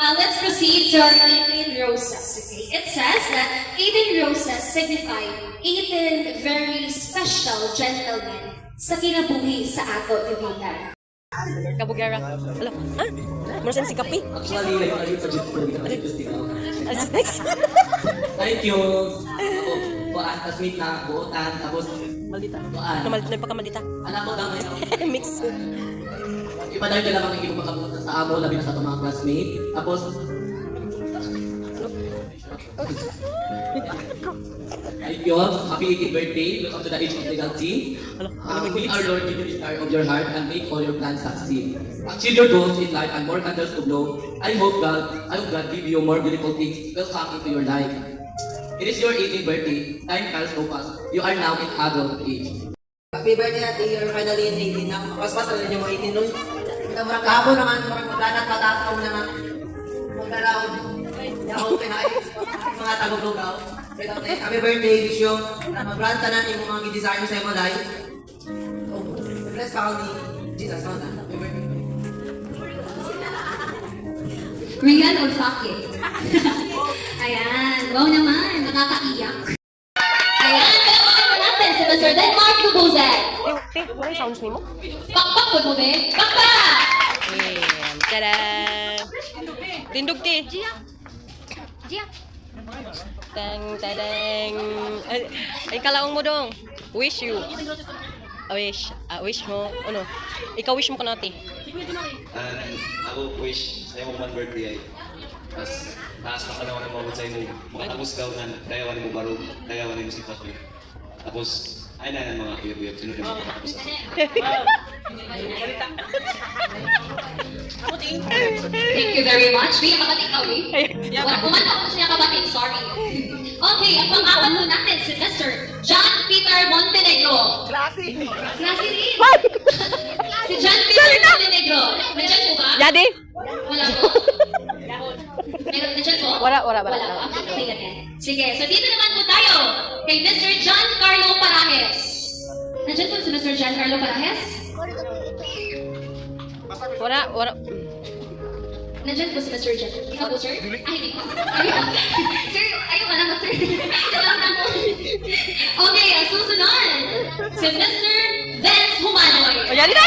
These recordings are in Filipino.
Let's proceed to our 18 roses. Okay? It says that 18 roses signify 18 very special gentlemen sa kinabuhi sa ato dibitan. Kabugara. Alam, ha? Marasan si Kapi? Actually, nag-alip pa dito ko Next. Thank you. Ako, buwan, tas meet na, buotan, tapos Maldita. buwan. Nagpakamaldita. Alam mo daw ngayon. Mix. Iba na yung dalawa ng ibang makapunta sa amo, labi na sa itong mga classmate. Tapos, thank you. Happy 18th birthday. Welcome to the age of legality. May our Lord give you the desire of your heart and make all your plans succeed. Achieve your goals in life and more candles to blow. I hope God give you more beautiful things will come into your life. It is your 18th birthday. Time flies so fast. You are now in adult age. Happy birthday ate, you're finally in 18 na. Mas na rin yung 18 nun. Marang kahapon naman, marang maglanat patataw naman. Magkaraon. Yaw, pinais. Mga tagulogaw. Happy birthday, wish you na mabranta na yung mga i-desire mo sa imo life. Bless ka ni Jesus. Happy birthday. Rian Olfake. Ayan. Wow naman. Nakakaiyak. Ayan. Kailangan natin si Mr. Denmark Lubozet. Wala yung sounds mo? Pakpak po mo, be. Pakpak! Ayan. Tada! Tindog ti. Tang, tadang. Ay, kalaong mo dong. Wish you. Wish mo. Ano? Ikaw wish mo ka natin. Ako wish sa imong man birthday ay mas taas na kanawa ng mabot sa imo makatapos ka na dayawan mo baro dayawan mo sitwasyon tapos ay na mga uyab-uyab sunod na makatapos Thank you very much. Bia, makating ka, we. Wala, kumanta ko siya kabating. Sorry. Okay, ang pang-apat po natin si Mr. John Peter Montenegro. Klase rin. Si John Peter Montenegro. Nandiyan po ba? Jadi? Wala po. Nandiyan po? Wala. Okay, ganyan. Sige, so dito naman po tayo kay Mr. John Carlo Parajes. Nandiyan po si Mr. John Carlo Parajes? Wala. Nandiyan po si Mr. John. Ikaw po, sir? Ay, hindi po. Sir, ayaw ka naman, sir. Salamat na po. Okay, ang susunod. Si Mr. Vince Humanoy. O, yan na!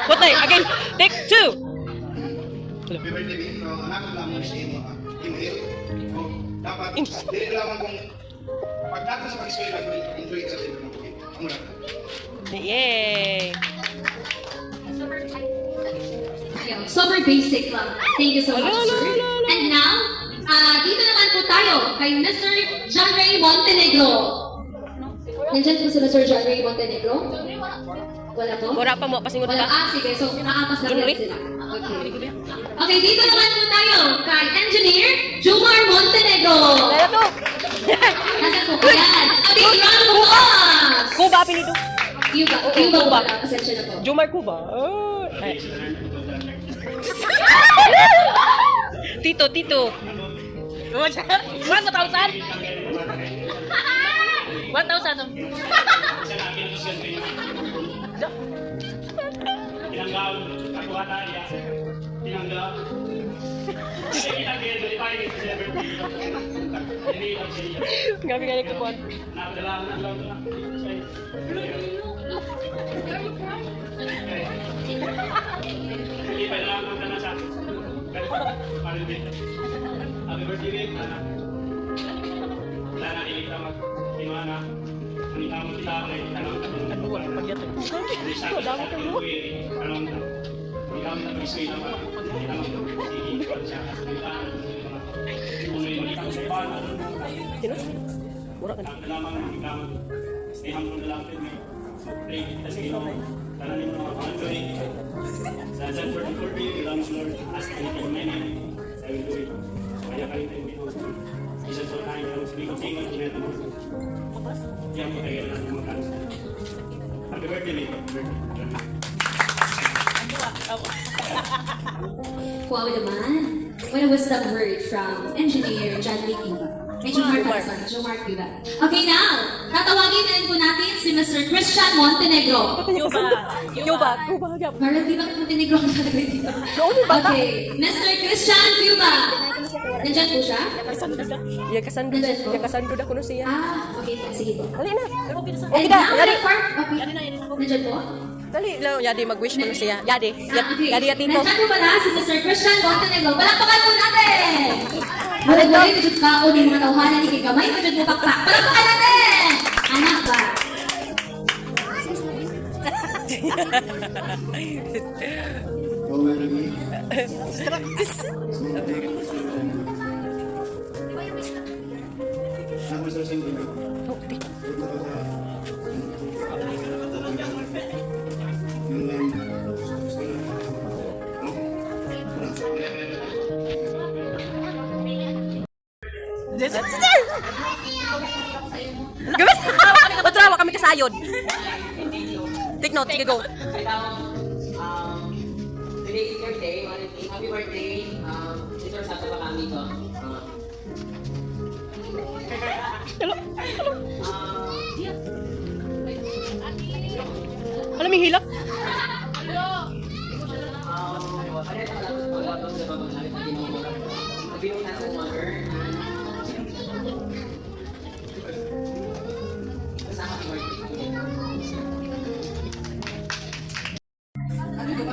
What day? Again, take two. Happy birthday, Min. So, anak ko lang mo siya yung email. So, dapat, hindi lang kung pag natin sa pag-eskwela, enjoy ka sa sila ng pagkain. Ang mula. Yay! Super basic lang. Thank you so much, sir. And now, dito naman po tayo kay Mr. John Ray Montenegro. Nandiyan po si Mr. John Ray Montenegro? Wala po? Wala pa mo, pasingod Wala. ka. Sige. So, naapas na John Ray? rin sila. Okay. Okay, dito naman po tayo kay Engineer Jomar Montenegro. Dala to! Nasaan po? Ayan. A big round of applause! Kuba, pinito. Cuba po pala. Pasensya na po. Jomar Kuba. Ay. Tito. 1,000? 1,000. Gabi ko kuwan. Happy birthday, anak. Sana iligta mag-imana. Ang itamang kita ako na itanong. Ano wala pagyat. Damo kayo. Anong ikaw na pag-isway naman. Itamang sige, siya. Kung may makita sa iba, Sino? Mura ka. ang dalamang ikaw, stay humble na lang din. Pray, kasi ikaw, tananin mo mga pangandoy. Sa John 40, belongs Lord, ask anything in my name, I will do it. Kaya kayo tayo dito. Isa sa tayo, speak of singing, kineto mo. Yan po tayo lang kumakan. Happy birthday, Lee. Happy birthday. Wow naman. What a wisdom word from Engineer John Lee Cuba. Jomar Cuba. Okay, now, tatawagin na rin po natin si Mr. Christian Montenegro. Cuba. Parang di ba Montenegro ang talaga dito? Okay, Mr. Christian Cuba. Nandyan po siya? Yakasan ko na kuno siya. Okay, sige po. Dali na. And now, the part, okay. Nandyan po? Dali lang, yadi mag-wish mo na siya. Yadi. Okay. Yadi at ito. Nandyan po pala si Mr. Christian Montenegro. Palakpakan po natin! Muli-muli, medyo ka o ng mga tawhanan ni Kigamay, medyo mo pakpak. Palakpakan natin! Anak ba? Oh, Melanie. Ako sa singko. Gawin! Otra, kami kasayod. Take note, sige go. Today is your day. Happy birthday. Ito sa pa kami to. Alam mo hilak?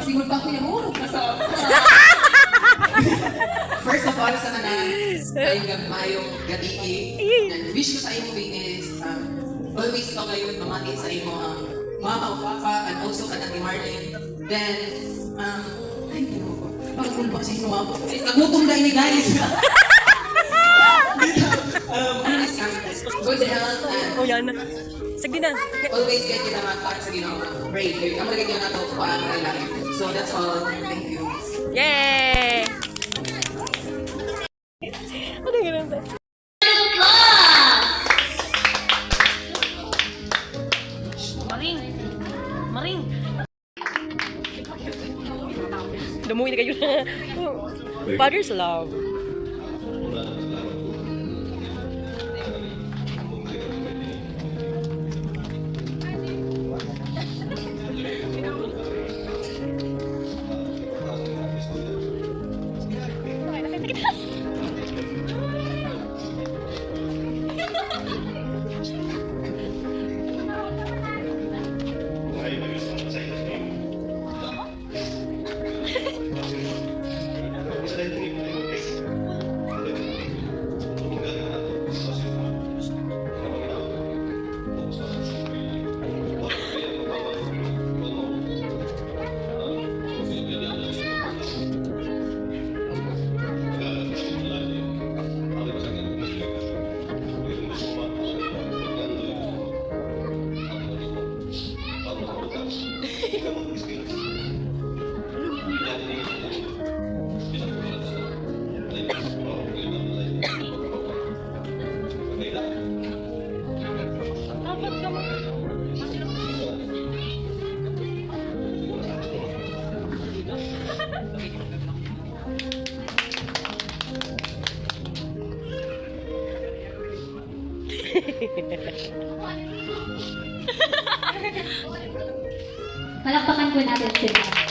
Siguro pa ko yung hulog na sa... First of all, sa mayong gabi, and wish ko sa inyo is always ka kayo mamati sa inyo mama o papa and also ka ni Marlene. Then, ay, ano ko? Bakit kung ba sa inyo mama? Nagutom na ini guys! Good health and Oh, yan. Sige na. always get you naman para sa Ginoo. Pray. Ang magiging na ito para ang life. So that's all. Thank you. Yay! Ano ganun ba? Maring! Dumuwi na kayo na. Father's love. Palakpakan po natin sila.